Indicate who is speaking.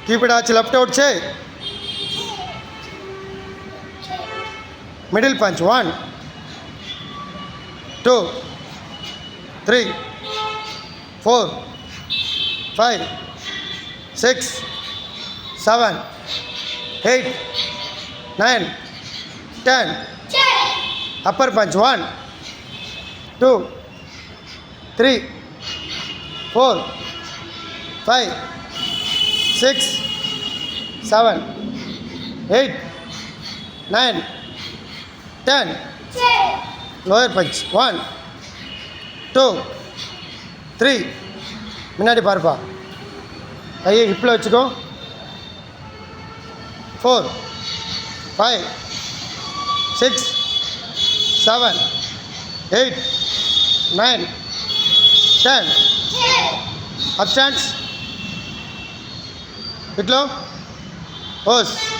Speaker 1: Keep it arch, left out, say. Middle punch, 1, 2, 3, 4, 5, 6, 7, 8, 9, 10. Upper punch, 1, 2, 3, 4, 5, 6, 7, 8, 9, 10. Lower punch, 1, 2, 3. முன்னாடி பாருப்பா. கையை ஹிப்பில் வச்சுக்கோ. 4, 5, 6, 7, 8, 9, 10. Up stance. Hit low. Pose.